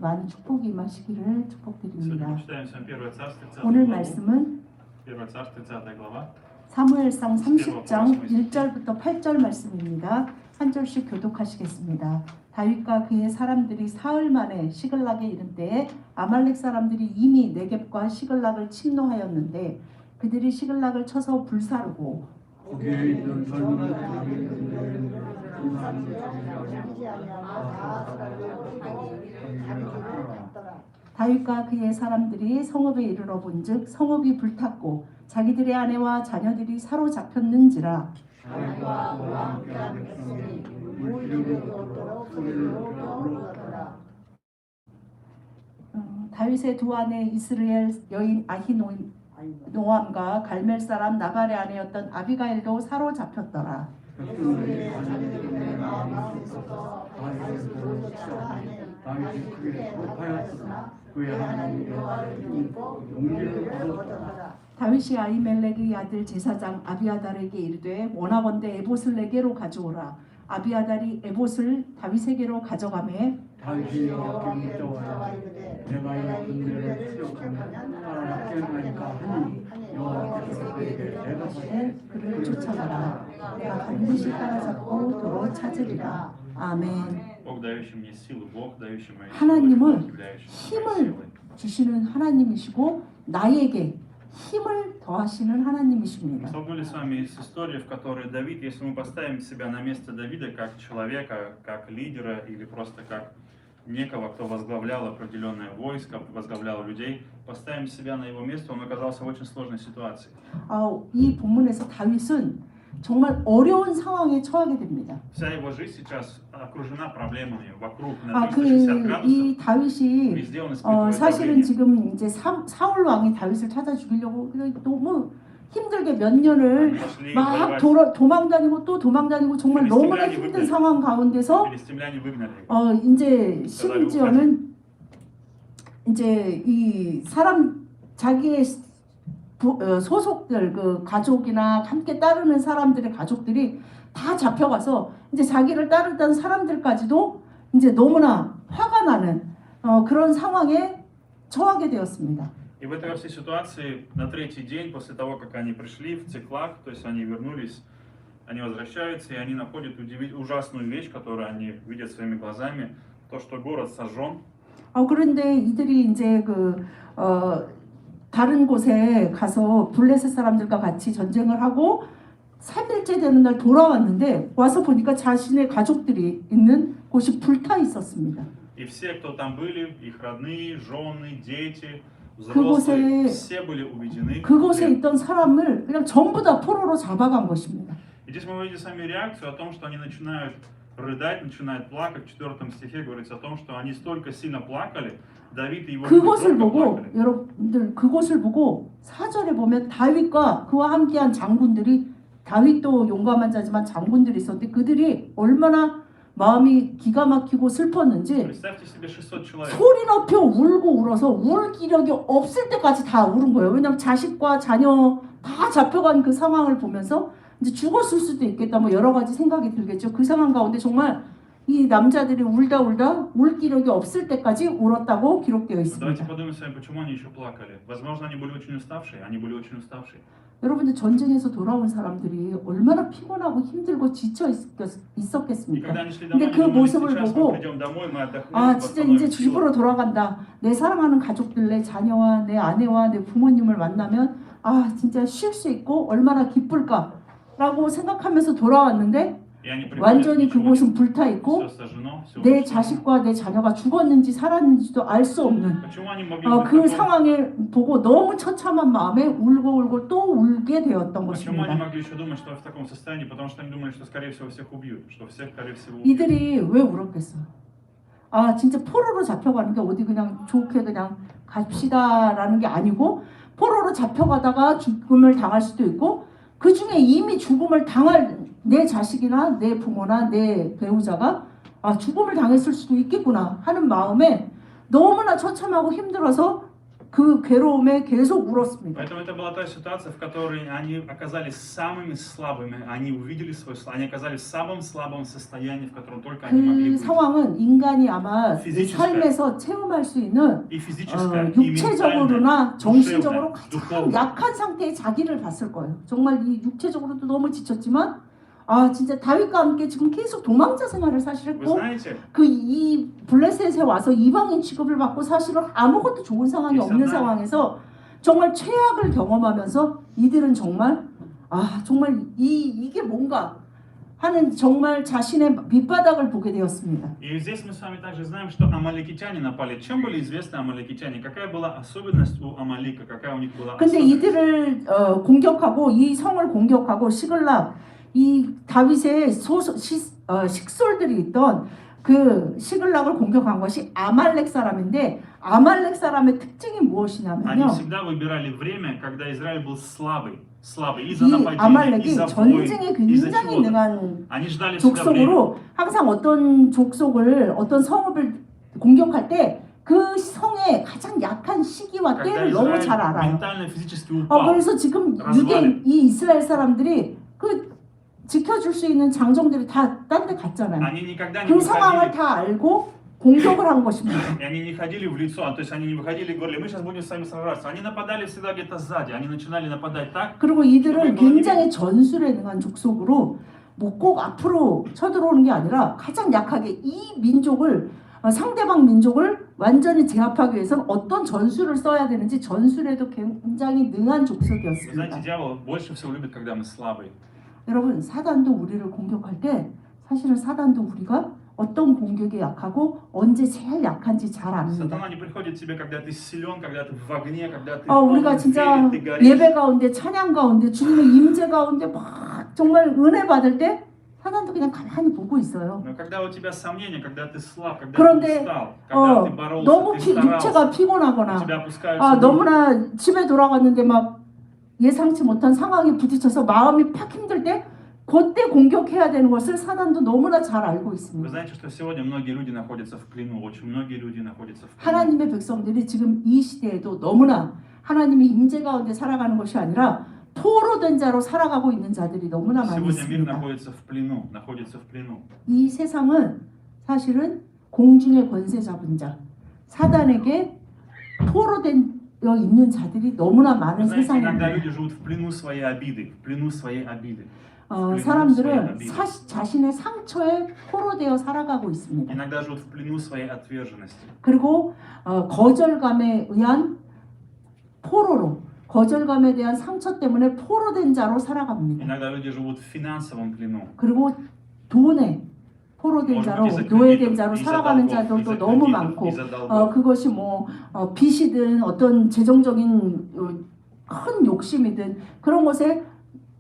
많은 축복이 임하시기를 축복드립니다. Сегодня мы читаем с вами 1 Царств 30 오늘 главу. 말씀은 1 Царств 30 глава. 사무엘상 30장 1절부터 8절 말씀입니다. 한 절씩 교독하시겠습니다. 다윗과 그의 사람들이 사흘 만에 시글락에 이른 때에 아말렉 사람들이 이미 네겝과 시글락을 침노하였는데 그들이 시글락을 쳐서 불사르고 거기에 있는 젊은 다윗과 그의 사람들이 성읍에 이르러 본즉 성읍이 불탔고 자기들의 아내와 자녀들이 사로잡혔는지라. 다윗의 두 아내 이스라엘 여인 아히노암과 갈멜 사람 나발의 아내였던 아비가일도 사로잡혔더라. 다윗이 아히멜렉의 아들 제사장 아비아달에게 이르되 원하건대 에봇을 내게로 가져오라. 아비아달이 에봇을 다윗에게로 가져가매 다윗이 여호와께 묻자와 내가 이 군대를 추격하면 나라가 깨어나니까 하니 여호와께서 그에게 대답하시되 그를 쫓아가라. 내가 반드시 따라잡고 도로 찾으리라. 아멘. Бог, дающий мне силу, Бог, дающий моей 하나님은 силы, являющий 힘을 моей силой. 주시는 하나님이시고 나에게 힘을 더하시는 하나님이십니다. Столкнулись с вами с историей, в которой Давид, если мы поставим себя на место Давида как человека, как лидера или просто как некого, кто возглавлял определенное войско, возглавлял людей, поставим себя на его место, он оказался в очень сложной ситуации. 이 본문에서 다윗은 정말 어려운 상황에 처하게 됩니다. Вся его жизнь сейчас окружена проблемами вокруг на 360 градусов. 이 다윗이 Везде он испытывает 사실은 давление. 지금 이제 사울 왕이 다윗을 찾아 죽이려고 너무 힘들게 몇 년을 막 도망다니고 또 도망다니고 정말 너무나 힘든 상황 가운데서 Филистимляне выгнали его. 이제 심지어는 이제 이 사람 자기의 소속들 그 가족이나 함께 따르는 사람들의 가족들이 다 잡혀가서 이제 자기를 따르던 사람들까지도 이제 너무나 화가 나는 그런 상황에 처하게 되었습니다. И в этой всей ситуации на третий день после того, как они пришли в Циклаг, то есть они вернулись, они возвращаются и они находят ужасную вещь, которую они видят своими глазами, то, что город сожжен. 그런데 이들이 이제 다른 곳에 가서 블레셋 사람들과 같이 전쟁을 하고 3일째 되는 날 돌아왔는데 와서 보니까 자신의 가족들이 있는 곳이 불타 있었습니다. И все, кто там были, их родные, жены, дети, взрослые, все были уведены. 그곳에 있던 사람을 그냥 전부 다 포로로 잡아간 것입니다. И здесь мы видим сами реакцию о том, что они начинают рыдать, начинают плакать. В 4 стихе говорится о том, что они столько сильно плакали, Давид и его люди 그것을 громко 보고 плакали. 여러분들 그것을 보고 4절에 보면 다윗과 그와 함께한 장군들이 다윗도 용감한 자지만 장군들이 있었는데 그들이 얼마나 마음이 기가 막히고 슬펐는지 Представьте себе 600 человек. 소리 높여 울고 울어서 울 기력이 없을 때까지 다 울은 거예요. 왜냐하면 자식과 자녀 다 잡혀간 그 상황을 보면서 이제 죽었을 수도 있겠다 뭐 여러 가지 생각이 들겠죠. 그 상황 가운데 정말 이 남자들이 울다 울 기력이 없을 때까지 울었다고 기록되어 Давайте 있습니다. подумаем с вами, почему они еще плакали. Возможно, они были очень уставшие. Они были очень уставшие. 여러분들 전쟁에서 돌아온 사람들이 얼마나 피곤하고 힘들고 지쳐 И 있었겠습니까? когда они шли 근데 домой, 그 они думали, 모습을 сейчас 보고 мы придем домой, мы отдохнем, 진짜 이제 восстановим 집으로 силы. 돌아간다. 내 사랑하는 가족들, 내 자녀와 내 아내와 내 부모님을 만나면 진짜 쉴 수 있고 얼마나 기쁠까라고 생각하면서 돌아왔는데 И они приходят, 완전히 ничего 그곳은 нет. 불타 있고 Всё сожжено, всё 내 уничтожено. 자식과 내 자녀가 죽었는지 살았는지도 알 수 없는 Почему они могли быть в 그 таком- 상황을 보고 너무 처참한 마음에 울고 또 울게 되었던 Почему они 것입니다. могли еще думать, что в таком состоянии? Потому что они думали, что, скорее всего, всех убьют, что всех, скорее всего, убьют. 이들이 왜 울었겠어? 진짜 포로로 잡혀가는 게 어디 그냥 좋게 그냥 갑시다라는 게 아니고 포로로 잡혀가다가 죽음을 당할 수도 있고 그 중에 이미 죽음을 당할 내 자식이나 내 부모나 내 배우자가 죽음을 당했을 수도 있겠구나 하는 마음에 너무나 처참하고 힘들어서 그 괴로움에 계속 울었습니다. Поэтому это была та ситуация, в которой они оказались самыми слабыми, они увидели они оказались в самом слабом состоянии, в котором только они могли 그 быть. 상황은 인간이 아마 Физическое. 삶에서 체험할 수 있는 И физическое, и 육체적으로나 ментальное, 정신적으로 душевное, 가장 духовное. 약한 상태에 자기를 봤을 거예요. 정말 이 육체적으로도 너무 지쳤지만 아 진짜 다윗과 함께 지금 계속 도망자 생활을 사실 Вы 했고 знаете, 그 이 블레셋에 와서 이방인 취급을 받고 사실은 아무것도 좋은 상황이 없는 있었나? 상황에서 정말 최악을 경험하면서 이들은 정말 아 정말 이게 뭔가 하는 정말 자신의 밑바닥을 보게 되었습니다. и здесь мы с вами также знаем, что амаликитяне напали. Чем были известны амаликитяне? Какая была особенность у Амалика? Какая у них была 근데 особенность? 이들을 공격하고 이 성을 공격하고 시글락 이 다윗의 식솔들이 있던 그 시글락을 공격한 것이 아말렉 사람인데 아말렉 사람의 특징이 Они 무엇이냐면요. всегда выбирали время, когда Израиль был слабый из-за 이 нападения, 아말렉이 из-за 전쟁에 войн, из-за 굉장히 чего-то. 능한 Они ждали всегда время. 족속으로 항상 어떤 족속을 어떤 성읍을 공격할 때 그 성의 가장 약한 시기와 Когда 때를 너무 잘 Израиль 알아요. ментально, физически упал, 그래서 지금 유대인 이 이스라엘 사람들이 그 지켜줄 수 있는 장정들이 다 딴 데 갔잖아요. они никогда не 그 상황을 выходили, 다 알고 공격을 한 것입니다. и они не ходили в лицо, то есть они не выходили и говорили, мы сейчас будем с вами сражаться. Они нападали всегда где-то сзади, они начинали нападать так. 그리고 이들은 굉장히 전술에 능한 족속으로 뭐 꼭 앞으로 쳐들어오는 게 아니라 가장 약하게 이 민족을 상대방 민족을 완전히 제압하기 위해서는 어떤 전술을 써야 되는지 전술에도 굉장히 능한 Вы 족속이었습니다. знаете, дьявол больше всего любит, когда мы слабые. 여러분 사단도 우리를 공격할 때 사실은 사단도 우리가 어떤 공격에 약하고 언제 제일 약한지 잘 압니다. Сатана не приходит к тебе, когда ты силен, когда ты в огне, когда ты 우리가 полон 진짜 веры, ты горишь. 예배 가운데 찬양 가운데 주님의 임재 가운데 막 정말 은혜 받을 때 사단도 그냥 가만히 보고 있어요. Но когда у тебя сомнения, когда ты слаб, когда 그런데, ты устал, когда ты боролся, 너무 ты старался, 육체가 피곤하거나 у тебя опускаются руки. 너무나 집에 돌아갔는데 막 예상치 못한 상황에 부딪혀서 마음이 팍 힘들 때 그때 공격해야 되는 것을 사단도 너무나 잘 알고 Вы 있습니다. знаете, что сегодня многие люди находятся в плену, очень многие люди находятся в плену. 하나님의 백성들이 지금 이 시대에도 너무나 하나님의 임재 가운데 살아가는 것이 아니라 포로된 자로 살아가고 있는 자들이 너무나 많이 Сегодня мир 있습니다. находится в плену. 이 세상은 사실은 공중의 권세 잡은 자, 사단에게 포로된 있는 자들이 너무나 Вы 많은 знаете, иногда 세상입니다. люди живут в плену своей обиды, в плену своей обиды. 사람들은 자신의 상처에 포로되어 살아가고 있습니다. Иногда живут в плену своей отверженности. 그리고 거절감에 의한 포로로 거절감에 대한 상처 때문에 포로된 자로 살아갑니다. Иногда люди живут в финансовом плену. 그리고 돈에 포로된 Может 자로 быть, из-за 노예된 кредитов, 자로 из-за 살아가는 долгов, 자들도 из-за 너무 кредитов, 많고 из-за долгов. 그것이 뭐 빚이든 어떤 재정적인 큰 욕심이든 그런 것에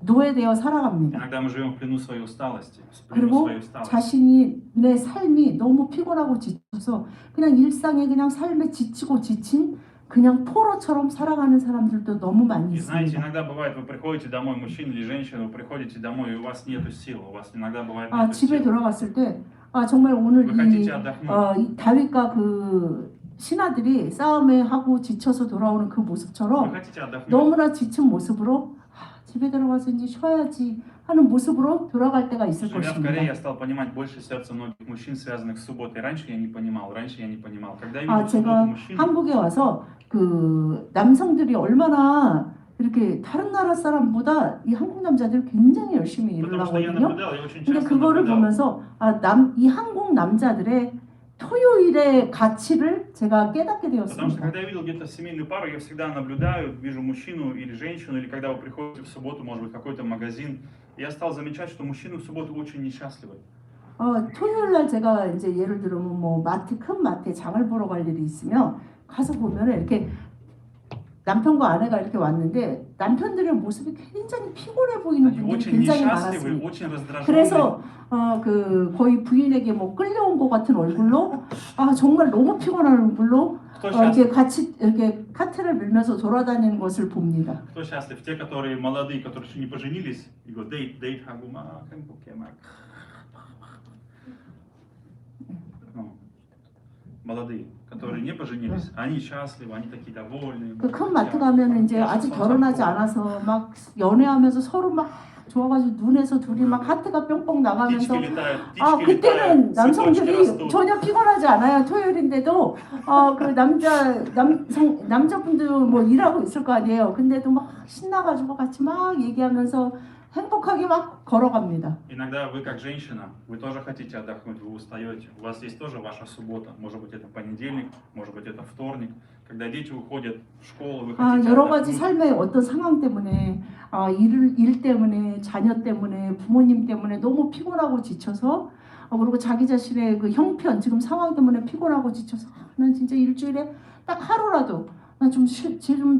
노예되어 살아갑니다. Иногда мы живем в плену своей усталости, в плену 그리고 своей усталости. 자신의 삶이 너무 피곤하고 지쳐서 그냥 일상에 그냥 삶에 지치고 지친 그냥 포로처럼 살아가는 사람들도 너무 많이 И знаете, 있습니다. иногда бывает, вы приходите домой, мужчина или женщина, вы приходите домой, и у вас нету сил, у вас иногда бывает нету 집에 сил. 돌아갔을 때 정말 오늘 Вы хотите отдохнуть. 이 다윗과 그 신하들이 싸움에 하고 지쳐서 돌아오는 그 Вы 모습처럼 хотите отдохнуть. 너무나 지친 모습으로 집에 들어가서 이제 쉬어야지 하는 모습으로 돌아갈 때가 있을 Живя в 것입니다. Корее, я стал понимать больше сердца многих мужчин, связанных с субботой. Раньше я не понимал. Когда я видел в субботу 제가 мужчин, 한국에 와서 그 남성들이 얼마나 이렇게 다른 나라 사람보다 이 한국 남자들이 굉장히 열심히 일을 потому что я 하거든요. наблюдал, я очень 근데 часто 그거를 наблюдал. 보면서 이 한국 남자들의 토요일의 가치를 제가 깨닫게 Потому что 되었습니다. когда я видел где-то семейную пару, я всегда наблюдаю, вижу мужчину или женщину, или когда вы приходите в субботу, может быть, в какой-то магазин, и я стал замечать, что мужчины в субботу очень несчастливы. 토요일 날 제가 이제 예를 들면 뭐 큰 마트에 장을 보러 갈 일이 있으면 가서 보면은 이렇게 남편과 아내가 이렇게 왔는데 남편들의 모습이 굉장히 피곤해 보이는 Они 분들이 очень 굉장히 несчастливы, 많았습니다. очень раздраженные. 그래서 거의 부인에게 뭐 끌려온 것 같은 얼굴로 정말 너무 피곤한 얼굴로 Кто счастлив? 이렇게 같이 이렇게 카트를 밀면서 돌아다니는 것을 봅니다. Кто счастлив? Те, которые молодые, которые еще не поженились, и говорят, дейт, хагума, хэмпукемак. молодые, которые не поженились, они счастливы, они такие довольные. 그 큰 마트 가면 이제 아직 결혼하지 않아서 막 연애하면서 서로 막 좋아가지고 눈에서 둘이 막 하트가 뿅뿅 나가면서 птички летают, 아 птички 그때는 летают, цветочки 남성들이 растут. 전혀 피곤하지 않아요. 토요일인데도 그 남자분들 뭐 일하고 있을 거 아니에요. 근데도 막 신나가지고 같이 막 얘기하면서 행복하게 막 걸어갑니다. Иногда вы как женщина, вы тоже хотите отдохнуть, вы устаете. У вас есть тоже ваша суббота. Может быть это понедельник, может быть это вторник. Когда дети уходят в школу, вы хотите 여러 가지 отдохнуть. 삶의 어떤 상황 때문에 일 때문에 자녀 때문에 부모님 때문에 너무 피곤하고 지쳐서 그리고 자기 자신의 그 형편 지금 상황 때문에 피곤하고 지쳐서 난 진짜 일주일에 딱 하루라도 난 좀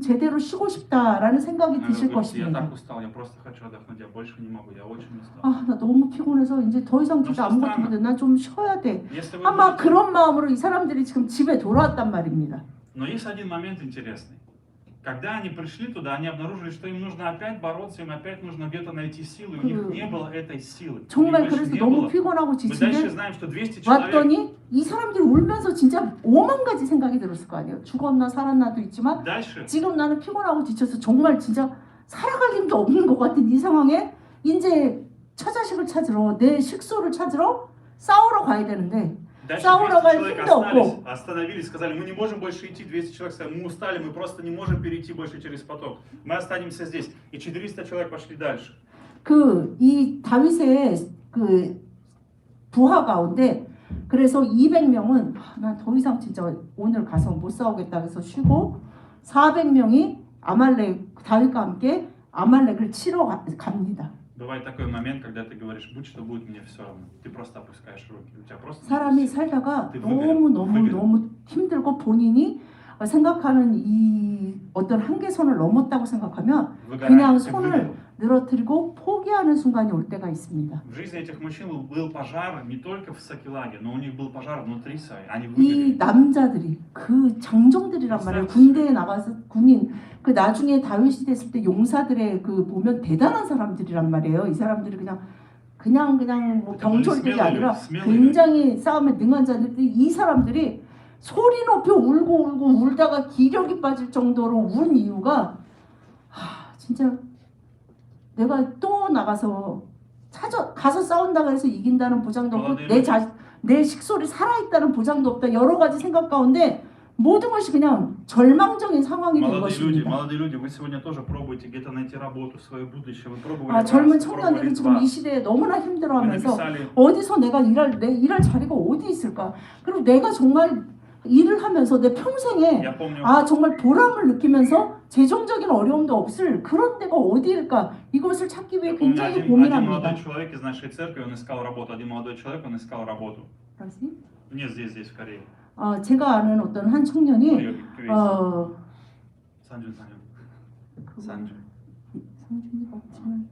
제대로 쉬고 싶다라는 생각이 Она 드실 говорит, я 것입니다. так устал, я просто хочу отдохнуть, я больше не могу, я очень устал. 나 너무 피곤해서 이제 더 이상 진짜 아무것도 못해. 난 좀 쉬어야 돼. Если вы 아마 будете- 그런 마음으로 이 사람들이 지금 집에 돌아왔단 말입니다. Но есть один момент интересный. Когда они пришли туда, они обнаружили, что им нужно опять бороться, им опять нужно где-то найти силу. У них не было этой силы. У них 정말 больше 그래서 не 너무 было. 피곤하고 Мы дальше 지친데 знаем, что 200 человек, 왔더니 이 사람들이 울면서 진짜 오만 가지 생각이 들었을 거 아니에요. 죽었나 살았나도 있지만 дальше 지금 나는 피곤하고 지쳐서 정말 진짜 살아갈 힘도 없는 것 같은 이 상황에 이제 처자식을 찾으러 내 식소를 찾으러 싸우러 가야 되는데 Дальше 싸우러 200 갈 человек 힘도 остались, 없고 остановились, сказали, мы не можем больше идти, 200 человек сказали, мы устали, мы просто не можем перейти больше через поток. Мы останемся здесь. И 400 человек пошли дальше. 이 다윗의 그 부하 가운데 그래서 200명은 난 더 이상 진짜 오늘 가서 못 싸우겠다 해서 쉬고 400명이 다윗과 함께 아말렉을 치러 갑니다. Бывает такой момент, когда ты говоришь, будь что будет, мне все равно. Ты просто опускаешь руки. У тебя просто нет 사람이 сил. 살다가 그 너무 힘들고 본인이 생각하는 이 어떤 한계선을 넘었다고 생각하면 Выгорание, 그냥 ты 손을 выгорел. 늘어뜨리고 포기하는 순간이 올 때가 있습니다. В жизни этих мужчин был пожар не только в Сакилаге, но у них был пожар внутри своей. Они 이 выгорели. 남자들이 그 장정들이란 말이에요. 군대에 나가서 군인 그 나중에 다윗이 됐을 때 용사들의 그 보면 대단한 사람들이란 말이에요. 이 사람들이 그냥 뭐 병졸들이 아니라 굉장히 싸움에 능한 자들이 이 사람들이 소리 높여 울고 울다가 기력이 빠질 정도로 운 이유가 진짜 내가 또 나가서 가서 싸운다고 해서 이긴다는 보장도 없고 내 식솔이 살아있다는 보장도 없다. 여러 가지 생각 가운데 모든 것이 그냥 절망적인 상황이 된 것입니다. Молодые люди, вы сегодня тоже пробуете где-то найти работу, свое будущее. Вы пробовали 젊은 раз, 청년들이 пробовали 지금 два. 이 시대에 너무나 Вы 힘들어하면서 написали, 어디서 내가 내 일할 자리가 어디 있을까? 그리고 내가 정말 일을 하면서 내 평생에 я помню, 정말 보람을 느끼면서 재정적인 어려움도 없을 그런 데가 어디일까? 이것을 찾기 위해 я помню 굉장히 один 고민합니다. молодой человек из нашей церкви, он искал работу. Один молодой человек, он искал работу. Нет, здесь, в Корее. 제가 아는 어떤 한 청년이 Корее, Санджун. 상준이가 없지만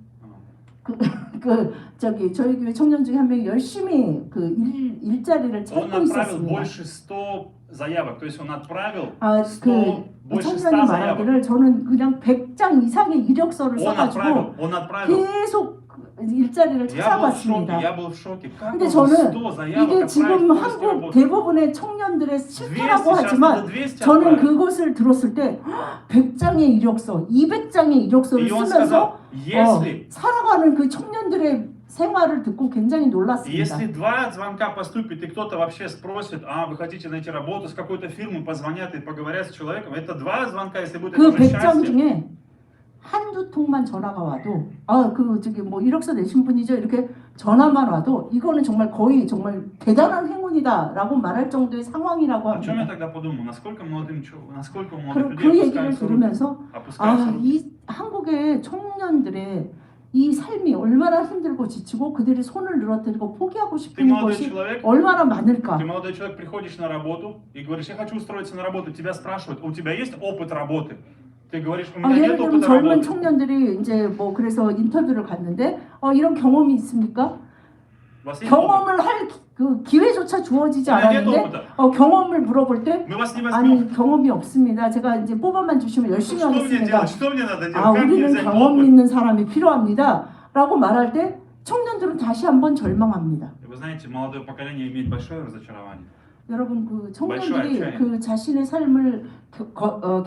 저희 교회 청년 중에 한 명이 열심히 그 일자리를 Он 찾고 отправил 있었습니다. больше 100 заявок. То есть он отправил 청년이 больше 100 заявок. 말하기를 저는 그냥 100장 이상의 이력서를 써가지고 Он отправил. 계속 일자리를 찾아봤습니다. Я был в шоке. Как 근데 можно 저는 100 заявок 이게 지금 отправить в 한국 работу? 대부분의 청년들의 200 실패라고 сейчас 하지만 надо 200 저는 отправить. 그것을 들었을 때 100장의 이력서, 200장의 이력서를 И он 쓰면서 сказал, если 살아가는 그 청년들의 생활을 듣고 굉장히 놀랐습니다. Если 2 звонка поступит, и кто-то вообще спросит, вы хотите найти работу с какой-то фирмой, позвонят и поговорят с человеком, это 2 звонка, если будет 그 это уже 100장 счастье. 중에 한두 통만 전화가 와도 뭐 이력서 내신 분이죠 이렇게 전화만 와도 이거는 정말 거의 정말 대단한 행운이다라고 말할 정도의 상황이라고 О чем я 합니다. тогда подумал? Насколько у молодых 그 людей 얘기를 들으면서 опускаются руки? 이 한국의 청년들의 이 삶이 얼마나 힘들고 지치고 그들이 손을 늘어뜨리고 포기하고 Ты 싶은 молодой 것이 человек, 얼마나 많을까? ты молодой человек, приходишь на работу и говоришь, я хочу устроиться на работу, тебя спрашивают, у тебя есть опыт работы? Ты говоришь, у меня 예를 нет 들면 опыта 젊은 работы. 청년들이 이제 뭐 그래서 인터뷰를 갔는데 이런 경험이 있습니까? У вас есть опыт? 경험을 할 그 기회조차 주어지지 У меня нет 않았는데 опыта. 경험을 물어볼 때 Мы вас не возьмем. 아니 경험이 없습니다. 제가 이제 뽑아만 주시면 열심히 Что мне 하겠습니다. делать? Что мне надо делать? Как мне 우리는 взять 경험 опыт? 있는 사람이 필요합니다라고 말할 때 청년들은 다시 한번 절망합니다. Вы знаете, молодое поколение имеет большое разочарование. 여러분 그 большое 청년들이 отчаяние. 그 자신의 삶을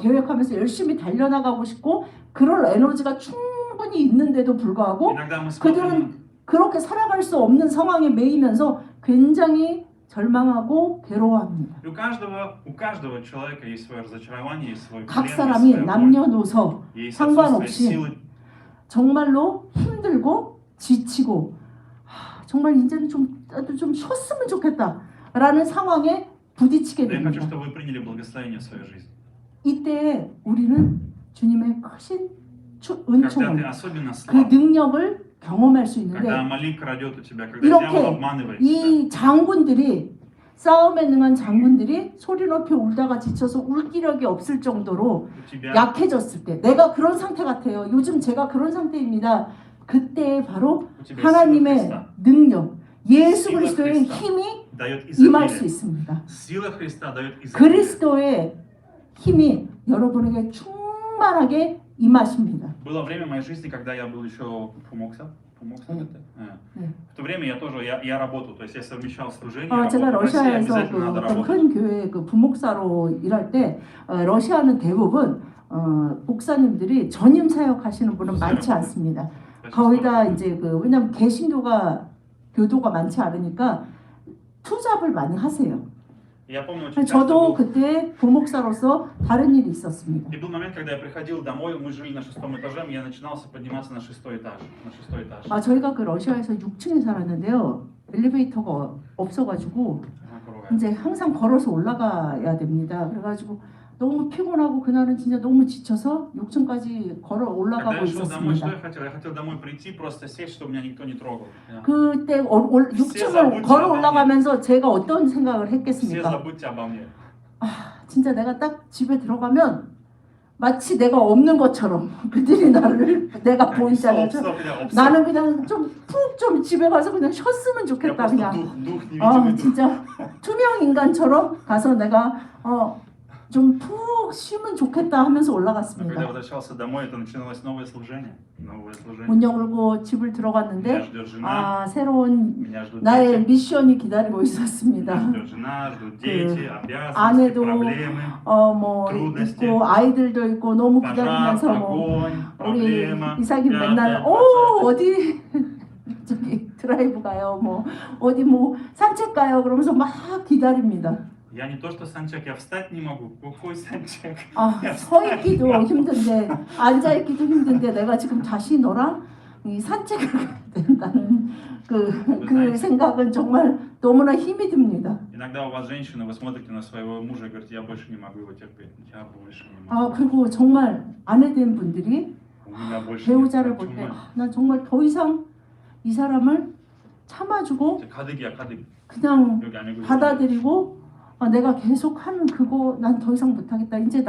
계획하면서 열심히 달려나가고 싶고 그럴 에너지가 충분히 있는데도 불구하고 Иногда мы 그들은 смотрим, 그렇게 살아갈 수 없는 상황에 매이면서 굉장히 절망하고 괴로워합니다. и у каждого человека есть свое разочарование, есть свой 각 плен, есть 사람이 своя боль, 남녀노소 есть 상관없이 отсутствие силы. 정말로 힘들고 지치고 정말 이제는 좀 쉬었으면 좋겠다라는 상황에 부딪히게 Но я хочу, 됩니다. чтобы вы приняли благословение в свою жизнь. 이때 우리는 주님의 크신 Когда ты 은총을 особенно 그 слаб, 능력을 경험할 수 있는데 когда Амалик крадет у тебя, когда 이렇게 дьявол обманывает тебя, 이 장군들이 싸움에 능한 장군들이 소리 높이 울다가 지쳐서 울 기력이 없을 정도로 у тебя 약해졌을 때 내가 그런 상태 같아요. 요즘 제가 그런 상태입니다. 그때 바로 у тебя сила 하나님의 Христа 능력, 예수 Сила 그리스도의 Христа. 힘이 дает 임할 수 изобилие. 있습니다. Сила Христа дает изобилие. 그리스도의 힘이 여러분에게 충만하게 임하십니다. Было время в моей жизни, когда я был еще Пумокса. В то время я тоже я работал, то есть я совмещал служение, 제가 работу. В России 러시아에서 обязательно надо 어떤 работать. 큰 교회 부목사로 일할 때 러시아는 대부분 목사님들이 전임 사역하시는 분은 많지 않습니다. 거기다 이제 왜냐면 개신교가 교도가 많지 않으니까 투잡을 많이 하세요. Я помню, очень часто 저도 был. 그때 부목사로서 다른 일이 있었습니다. И был момент, когда я приходил домой, мы жили на 6-м этаже, я начинался подниматься на 6-й этаж. На 6-й этаж. 저희가 그 러시아에서 6층에 살았는데요. 엘리베이터가 없어가지고 Кругом. 이제 항상 걸어서 올라가야 됩니다. 그래가지고 너무 피곤하고 그날은 진짜 너무 지쳐서 6층까지 걸어 Когда 올라가고 я шел домой, что 있었습니다. я хотел? Я хотел домой прийти, просто сесть, чтобы меня никто не трогал. 그때 6층을 걸어 올라가면서 제가 어떤 생각을 Все 했겠습니까? забудьте обо мне. 진짜 내가 딱 집에 들어가면 마치 내가 없는 것처럼 그들이 나를 내가 보이잖아요. 없어, 그냥 없어. 나는 그냥 좀 푹 좀 집에 가서 그냥 쉬었으면 Я 좋겠다 просто 그냥. дух, невидимый дух. 진짜 투명 인간처럼 가서 내가 좀 푹 쉬면 좋겠다 하면서 Но когда я 올라갔습니다. возвращался домой, это начиналось новое служение. Новое служение. 문 열고 집을 Меня 들어갔는데 ждет жена, 새로운 меня ждут 나의 дети. 미션이 기다리고 있었습니다. Меня ждет жена, ждут дети, обязанности, 아내도 проблемы, 뭐 трудности, 있고 아이들도 있고 너무 пожар, 기다리면서 뭐 огонь, 우리 проблема. 이삭이 пятое, 맨날 20. 어디 저기 드라이브 가요 뭐 어디 뭐 산책 가요 그러면서 막 기다립니다. Я не то что 산책, я встать не могу. Какой 산책? 서 있기도 힘든데 앉아 있기도 힘든데 내가 지금 다시 너랑 이 산책을 가야 된다는 그 생각은 정말 너무나 힘이 듭니다. Иногда у вас женщина, вы смотрите на своего мужа и говорите, я больше не могу его терпеть. Я больше не могу. 그리고 정말 아내 된 분들이 У меня больше 배우자를 нет. 볼 때 정말. 난 정말 더 이상 이 사람을 참아주고 가득이야, 가득. 그냥 여기 아니고 받아들이고 내가 계속 하는 그거 난 더 이상 못하겠다. 이제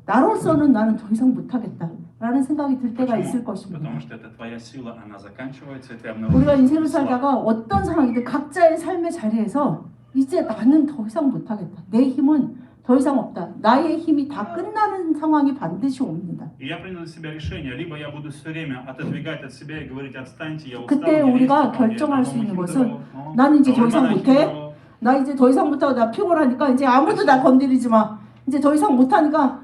나로서는 나는 더 이상 못하겠다라는 생각이 들 때가 있을 것입니다. Потому что это твоя сила, она заканчивается, и ты 우리가 обнаруживаешь 인생을 слабость. 살다가 어떤 상황이든 각자의 삶의 자리에서 이제 나는 더 이상 못하겠다. 내 힘은 더 이상 없다. 나의 힘이 다 끝나는 상황이 반드시 옵니다. И я принял для себя решение, либо я буду все время отодвигать от себя и говорить, отстаньте, я устал, 그때 не 우리가 лезьте ко мне, 결정할 а 수 너무 있는 힘들어. 것은 나는 이제 더 이상 얼마나 못해. 힘들어. 나 이제 더 이상 못하고 나 피곤하니까 이제 아무도 나 건드리지 마. 이제 더 이상 못하니까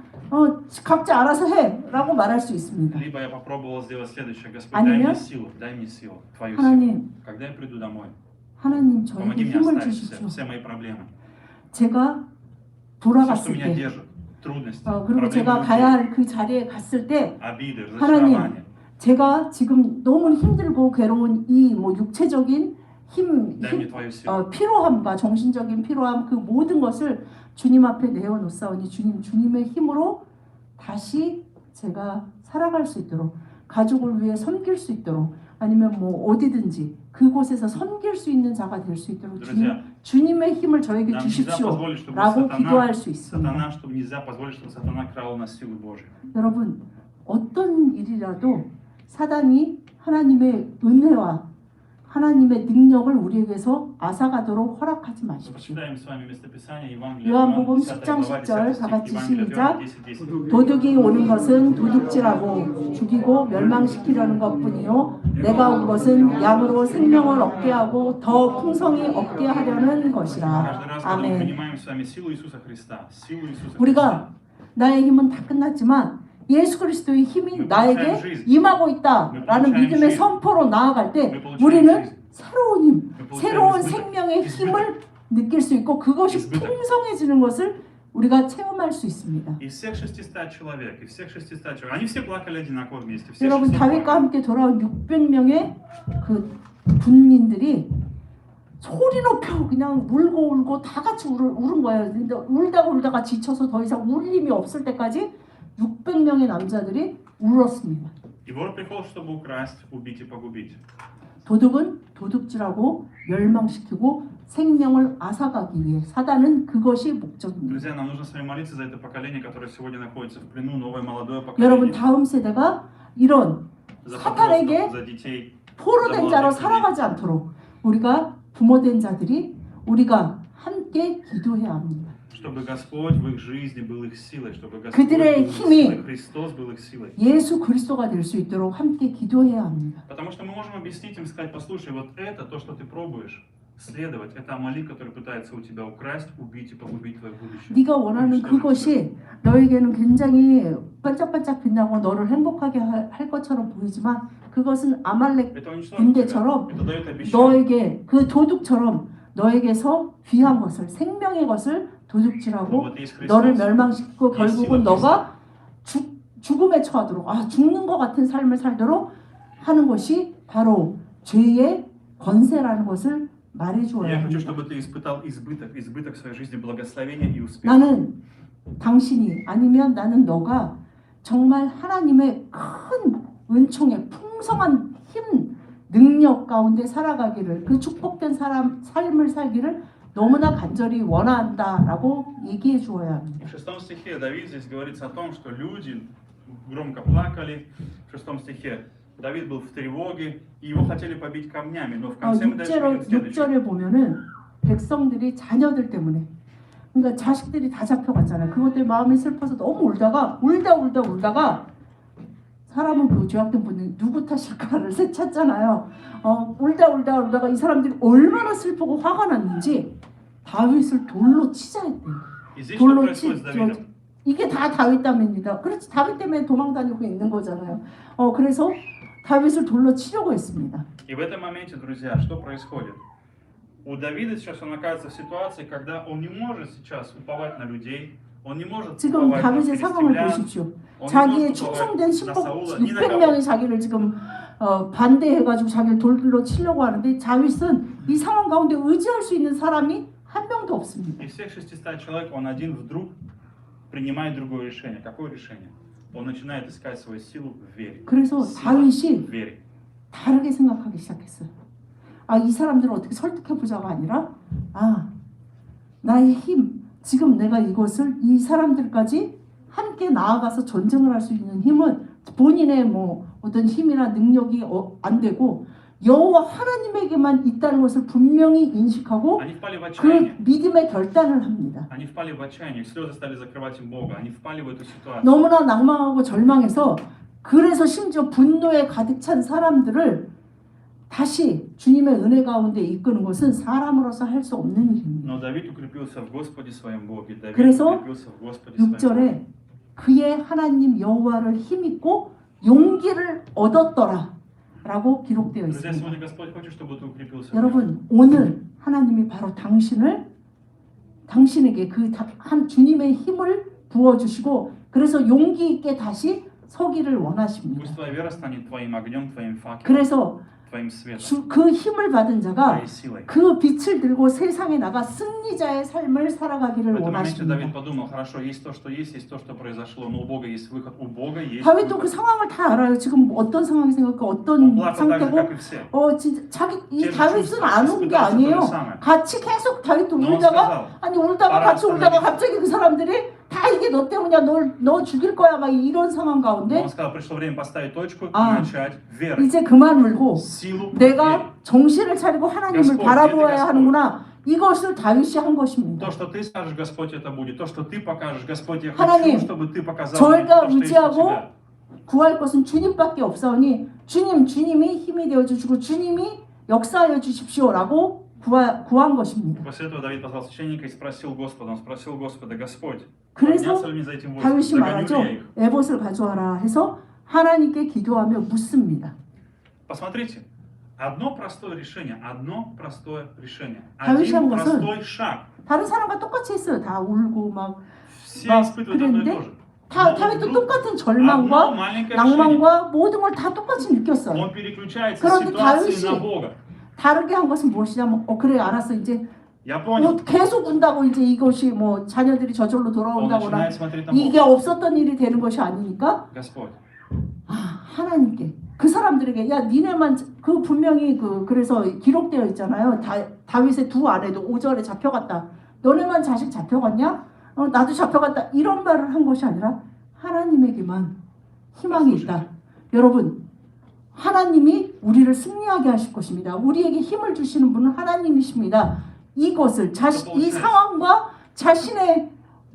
각자 알아서 해라고 말할 수 있습니다. Либо я попробовал сделать следующее, Господь, 아니면 дай мне силу, твою силу. 하나님, Когда я приду домой, 하나님 помоги 저에게 мне 힘을 оставить 주십시오. все мои проблемы. 제가 Все, что 돌아갔을 меня 때 держит, трудности, 그리고 제가 проблемы, 가야 할 그 자리에 갔을 때 обиды, 하나님, разочарования. 제가 지금 너무 힘들고 괴로운 이 뭐 육체적인 Дай мне твою силу. 피로함과 정신적인 피로함 그 모든 것을 주님 앞에 내어놓사오니 주님의 힘으로 다시 제가 살아갈 수 있도록 가족을 위해 섬길 수 있도록 아니면 뭐 어디든지 그곳에서 섬길 수 있는 자가 될 수 있도록 Друзья, 주님의 힘을 저에게 нам нельзя 주십시오 позволить, чтобы 라고 기도할 수 있습니다. чтобы нельзя позволить, чтобы сатана крал у нас силу Божию. 여러분 어떤 일이라도 사단이 하나님의 은혜와 하나님의 능력을 우리에게서 앗아가도록 허락하지 마십시오. Прочитаем с вами местописание Евангелия 요한복음 Иоанна, 10장 10 10절 глава, 10 다 같이 стих. Евангелие 시작. Иоанна 10:10. 도둑이 오는 것은 도둑질하고 죽이고 멸망시키려는 것뿐이요 내가 온 것은 양으로 생명을 얻게 하고 더 풍성히 얻게 하려는 것이라. Каждый раз, когда мы 아멘. принимаем с вами силу Иисуса Христа, силу Иисуса Христа, 우리가 나의 힘은 다 끝났지만 예수 그리스도의 힘이 나에게 임하고 있다라는 믿음의 선포로 나아갈 때 우리는 새로운 힘, 새로운 생명의 힘을 느낄 수 있고 그것이 풍성해지는 것을 우리가 체험할 수 있습니다. из всех 600 человек, из всех 600 человек, они все плакали одинаково вместе. Все 여러분 600 다윗과 плакали. 함께 돌아온 600명의 그 군민들이 소리 높여 그냥 울고 다 같이 울은 거예요. 근데 울다가 지쳐서 더 이상 울 힘이 없을 때까지 600명의 남자들이 울었습니다. И вор пришел, чтобы украсть, убить и погубить. 도둑은 도둑질하고 멸망시키고 생명을 앗아가기 위해 사단은 그것이 목적입니다. Друзья, нам нужно с вами молиться за это поколение, которое сегодня находится в плену, новое молодое 여러분 поколение. 다음 세대가 이런 За 사탄에게 подростков, за детей. 포로된 자로 살아가지 않도록 우리가 부모된 자들이 우리가 함께 기도해야 합니다. Чтобы Господь в их жизни был их силой, чтобы Господь 그들의 был их 힘이 силой, Христос был их силой. 예수 그리스도가 될 수 있도록 함께 기도해야 합니다. Потому что мы можем объяснить им, сказать, послушай, вот это, то, что ты пробуешь следовать, это Амалик, который пытается у тебя украсть, убить и погубить твое будущее. 네가 원하는 그것이 너에게는 굉장히 반짝반짝 빛나고 너를 행복하게 할 것처럼 보이지만 그것은 아말렉 Это уничтожит 군대처럼 тебя. Это дает обещание. 너에게 그 도둑처럼 너에게서 귀한 것을 생명의 것을 도둑질하고 Вот есть Христос. 너를 멸망시키고 이 결국은 씨가 너가 죽음에 처하도록 죽는 것 같은 삶을 살도록 하는 것이 바로 죄의 권세라는 것을 말해주어야 Я хочу, 합니다. чтобы ты испытал избыток в своей жизни благословения и успеха. 나는 당신이 아니면 나는 너가 정말 하나님의 큰 은총의 풍성한 힘, 능력 가운데 살아가기를 그 축복된 삶을 살기를 너무나 간절히 원한다라고 얘기해 주어야 합니다. В 6 стихе Давид здесь говорится о том, что люди громко плакали. В 6 стихе Давид был в тревоге, и его хотели побить камнями, но в конце мы дальше видим следующее. 6절에 보면은 백성들이 자녀들 때문에 그러니까 자식들이 다 잡혀갔잖아요. 그것 때문에 마음이 슬퍼서 너무 울다가 사람은 그 죄악된 분이 누구 탓일까를 찾잖아요. 울다가 이 사람들이 얼마나 슬프고 화가 났는지 다윗을 돌로 치자 했대요. И здесь что 돌로 происходит с Давидом? 이게 다 다윗 때문입니다. 그렇지 다윗 때문에 도망다니고 있는 거잖아요. 그래서 다윗을 돌로 치려고 했습니다. И в этом моменте, друзья, что происходит? У Давида сейчас он оказывается в ситуации, когда он не может сейчас уповать на людей, он не может 지금 уповать на 다윗의 상황을 филистимлян, 보십시오. он не 자기의 может 충성된 уповать на 신복 Саула, ни на кого. 600명이 자기를 지금 반대해가지고 자기를 돌로 치려고 하는데 다윗은 이 상황 가운데 의지할 수 있는 사람이 한 명도 없습니다. Из всех 600 человек он один вдруг принимает другое решение. Какое решение? Он начинает искать свою силу в вере. 그래서 Сила 다윗이 в вере. 다르게 생각하기 시작했어요. 이 사람들을 어떻게 설득해보자가 아니라 나의 힘, 지금 내가 이 사람들까지 함께 나아가서 전쟁을 할 수 있는 힘은 본인의 어떤 힘이나 능력이 안 되고 여호와 하나님에게만 있다는 것을 분명히 인식하고 Они впали в 그 отчаяние. 믿음의 결단을 합니다. Они впали в отчаяние, слезы стали закрывать им Бога. Они впали в эту ситуацию. 너무나 낭망하고 절망해서 그래서 심지어 분노에 가득 찬 사람들을 다시 주님의 은혜 가운데 이끄는 것은 사람으로서 할 수 없는 일입니다. Но Давид укрепился в Господе своем Боге. Давид 그래서 укрепился в Господе своем Боге. 6절에 그의 하나님 여호와를 힘입고 용기를 얻었더라 라고 기록되어 Друзья, 있습니다. сегодня Господь хочет, чтобы ты укрепился. в нем. 여러분 오늘 하나님이 바로 당신에게 한 주님의 힘을 부어주시고 그래서 용기 있게 다시 서기를 원하십니다. Пусть твоя вера станет твоим огнем, твоим факелом, 그래서 твоим светом, 그 힘을 받은 자가 твоей силой. 그 빛을 들고 세상에 나가 승리자의 삶을 В 살아가기를 этом моменте Давид 원하십니다. подумал, хорошо, есть то, что произошло, но у Бога есть выход, у Бога есть 다윗도 그 выход. 상황을 다 알아요. 지금 어떤 상황이 생겼고 Он 어떤 плакал так же, 상태고 как и все. 진짜 이 제 다윗은 чувства 안 운 게 испытал всё 아니에요. то же самое. 같이 계속 다윗도 Но он 울다가 сказал, 울다가 "Пора 같이 울다가 остановиться." 갑자기 그 사람들이 다 이게 너 때문이야. 너 죽일 거야. 막 이런 상황 Но 가운데 он сказал, пришло время поставить точку и А. начать верой. 이제 그만 울고 Силу веры. 내가 정신을 차리고 하나님을 Господь, 바라보아야 Господь. 하는구나. 이것을 다윗이 한 것입니다. То, что ты скажешь, Господь, это будет. То, что ты покажешь, Господь, я 하나님, хочу, чтобы ты показал мне 저희가 то, что есть у 의지하고 тебя. 구할 것은 주님밖에 없사오니 주님이 힘이 되어 주시고 주님이 역사하여 주십시오라고 구한 것입니다. После этого Давид позвал священника и спросил Господа. Он спросил Господа, Господь, 그래서 поднялся ли мне за этим войском? 다윗이 Догоню 말하죠. ли я их? 에봇을 가져와라 해서 하나님께 기도하며 묻습니다. Посмотрите, одно простое решение. 다윗이 한 Один 것은 простой шаг. 다른 사람과 똑같이 했어요. 다 울고 막 Все 막 испытывают одно и 그랬는데 то же. 다윗도 Но 똑같은 одно 절망과 маленькое решение. 낭만과 모든 걸 다 똑같이 느꼈어요. Он переключается с 그런데 ситуации 다윗이 на Бога. 다르게 한 것은 무엇이냐면 그래 알았어 이제 Я понял. 계속 운다고 이제 이것이 뭐 자녀들이 저절로 Он 돌아온다거나 начинает смотреть на 이게 Бога. 없었던 일이 되는 것이 아니니까 Господь. 하나님께 그 사람들에게 야 니네만 그 분명히 그래서 기록되어 있잖아요. 다윗의 두 아내도 5절에 잡혀갔다. 너네만 자식 잡혀갔냐? 나도 잡혀갔다. 이런 말을 한 것이 아니라 하나님에게만 희망이 있다. 여러분 하나님이 우리를 승리하게 하실 것입니다. 우리에게 힘을 주시는 분은 하나님이십니다. 이것을 이 상황과 자신의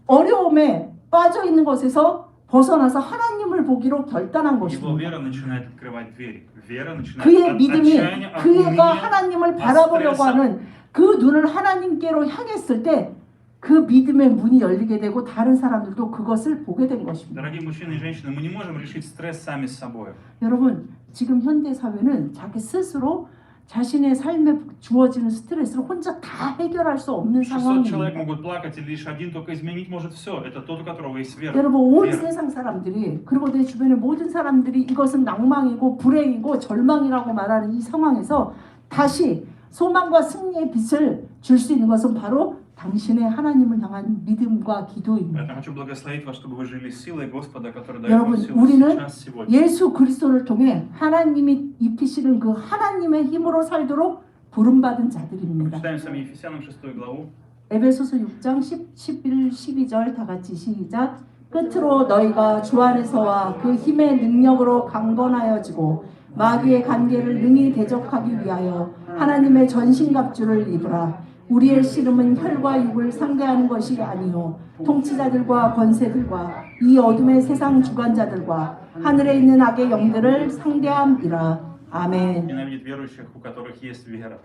어려움에 빠져 있는 것에서 벗어나서 하나님을 보기로 결단한 Его 것입니다. вера начинает открывать двери. Вера начинает 그의 от 믿음이 отчаяния, от 그가 уныния, 하나님을 바라보려고 하는 그 눈을 하나님께로 향했을 때 그 믿음의 문이 열리게 되고 다른 사람들도 그것을 보게 된 것입니다. Дорогие мужчины и женщины, мы не можем решить стресс сами с собой. 여러분 지금 현대 사회는 자기 스스로 자신의 삶에 주어지는 스트레스를 혼자 다 해결할 수 없는 600 человек 상황입니다. могут плакать, и лишь один только изменить может все. Это тот, у которого есть вера. 여러분 온 Вера. 세상 사람들이 그리고 내 주변의 모든 사람들이 이것은 낭망이고 불행이고 절망이라고 말하는 이 상황에서 다시 소망과 승리의 빛을 줄 수 있는 것은 바로 당신의 하나님을 향한 믿음과 기도입니다. Поэтому хочу благословить вас, чтобы вы жили силой Господа, который дает 여러분 вам силу 우리는 сейчас, сегодня. 예수 그리스도를 통해 하나님이 입히시는 그 하나님의 힘으로 살도록 부름받은 자들입니다. Читаем с вами Ефесянам 6 главу. 에베소서 6장 11, 12절 다 같이 시작. 끝으로 너희가 주 안에서와 그 힘의 능력으로 강건하여지고 마귀의 관계를 능히 대적하기 위하여 하나님의 전신갑주를 입으라. 우리의 씨름은 혈과 육을 상대하는 것이 아니요 통치자들과 권세들과 이 어둠의 세상 주관자들과 하늘에 있는 악의 영들을 상대함이라. 아멘. Ненавидит верующих, у которых есть вера.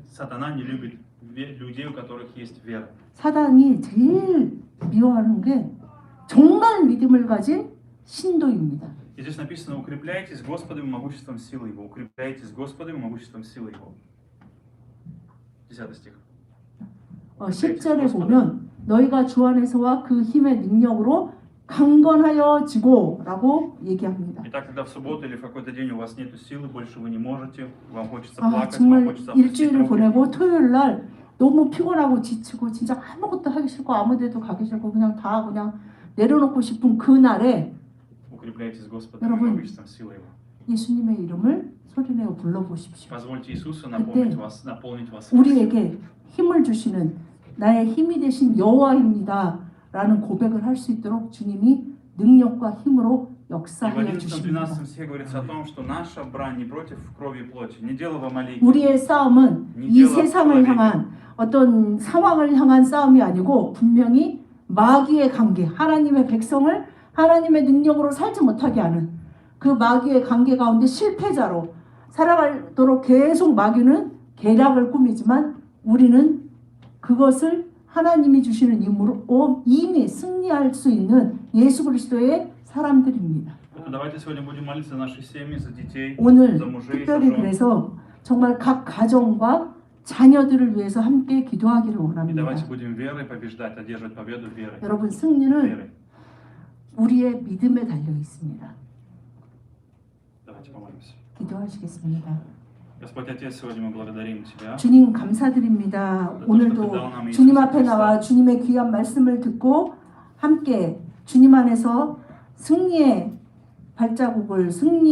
Сатана не любит людей, у которых есть вера. 사단이 제일 미워하는 게 정말 믿음을 가진 신도입니다. И здесь написано: укрепляйтесь Господом и могуществом силы Его. Укрепляйтесь Господом и могуществом силы Его. 10 стих. 10절에 보면 너희가 주 안에서와 그 힘의 능력으로 강건하여지고 라고 얘기합니다. Итак, когда в субботу или в какой-то день у вас нет силы, больше вы не можете, вам хочется плакать, вам 정말 хочется опустить 일주일을 руки. 보내고 토요일 날 너무 피곤하고 지치고 진짜 아무것도 하기 싫고 아무 데도 가기 싫고 그냥 다 그냥 내려놓고 싶은 그 날에 Укрепляйтесь Господом и 여러분, могуществом силы Его. 예수님의 이름을 소리내어 불러보십시오. Позвольте Иисусу 그때 наполнить вас. 우리에게 힘을 주시는 나의 힘이 되신 여호와입니다 라는 고백을 할 수 있도록 주님이 능력과 힘으로 И в 역사하여 11-12 주십니다. стихе говорится о том, что наша брань не против крови и плоти, не дело в Амалике. 우리의 싸움은 이 세상을 향한 어떤 상황을 향한 싸움이 아니고 분명히 마귀의 관계, 하나님의 백성을 하나님의 능력으로 살지 못하게 하는 그 마귀의 관계 가운데 실패자로 살아가도록 계속 마귀는 계략을 꾸미지만 우리는 그것을 하나님이 주시는 힘으로 이미 승리할 수 있는 예수 그리스도의 사람들입니다. Давайте сегодня будем молиться за наши семьи, за детей, 오늘 за мужей, за 특별히 жен. 그래서 정말 각 가정과 자녀들을 위해서 함께 기도하기를 И 원합니다. давайте будем верой побеждать, одерживать победу верой. 여러분 승리는 Верой. 우리의 믿음에 달려 있습니다. Давайте помолимся. 기도하시겠습니다. Господь Отец, сегодня мы благодарим Тебя. 주님 감사드립니다. 오늘도 주님 앞에 나와 주님의 귀한 말씀을 듣고 함께 주님 안에서 승리의 발자국을 승리